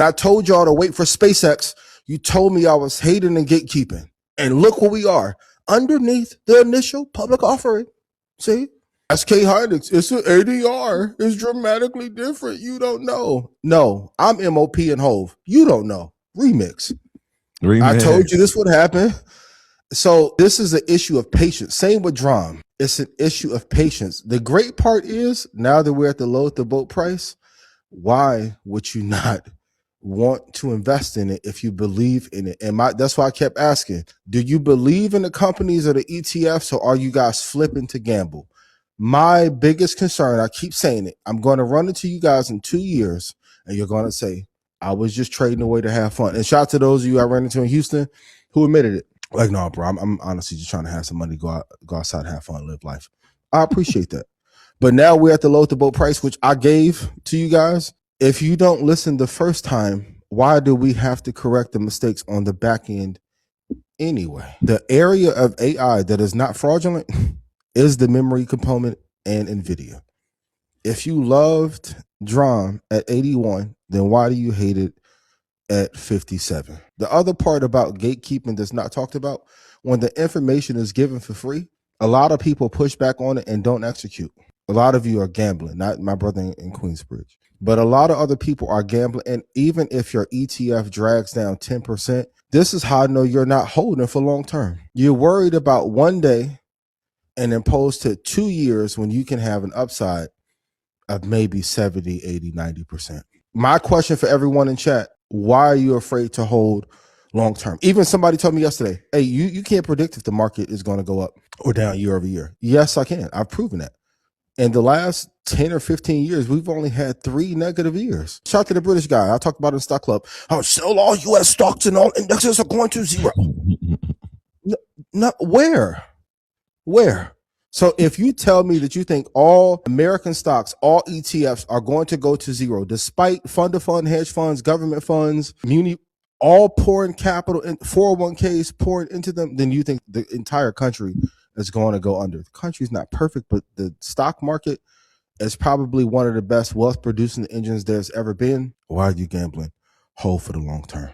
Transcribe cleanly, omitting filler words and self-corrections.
I told y'all to wait for SpaceX. You told me I was hating and gatekeeping. And look where we are, underneath the initial public offering. See? SK Hynix, it's an ADR. It's dramatically different. You don't know. No, I'm MOP and Hove. You don't know. Remix. I told you this would happen. So this is an issue of patience. Same with DRAM. It's an issue of patience. The great part is, now that we're at the low at the boat price, why would you not want to invest in it if you believe in it? And that's why I kept asking, do you believe in the companies or the ETFs, or are you guys flipping to gamble? My biggest concern, I keep saying it, I'm going to run into you guys in 2 years and you're going to say, I was just trading away to have fun. And shout out to those of you I ran into in Houston who admitted it. Like, no, bro, I'm honestly just trying to have some money, go outside, have fun, live life. I appreciate that. But now we're at the low at the boat price, which I gave to you guys. If you don't listen the first time, why do we have to correct the mistakes on the back end anyway? The area of AI that is not fraudulent is the memory component and Nvidia. If you loved DRAM at 81, then why do you hate it at 57? The other part about gatekeeping that's not talked about, when the information is given for free, a lot of people push back on it and don't execute. A lot of you are gambling, not my brother in Queensbridge, but a lot of other people are gambling. And even if your ETF drags down 10%, this is how I know you're not holding for long term. You're worried about one day and opposed to 2 years when you can have an upside of maybe 70, 80, 90%. My question for everyone in chat, why are you afraid to hold long term? Even somebody told me yesterday, hey, you can't predict if the market is going to go up or down year over year. Yes, I can. I've proven that. In the last 10 or 15 years, we've only had 3 negative years. Shout out to the British guy. I talked about it in Stock Club. Oh, sell all U.S. stocks and all indexes are going to zero. No, where? So if you tell me that you think all American stocks, all ETFs are going to go to zero, despite fund to fund, hedge funds, government funds, all pouring capital in 401ks pouring into them, then you think the entire country is going to go under. The country's not perfect, but the stock market is probably one of the best wealth producing engines there's ever been. Why are you gambling? Hold for the long term.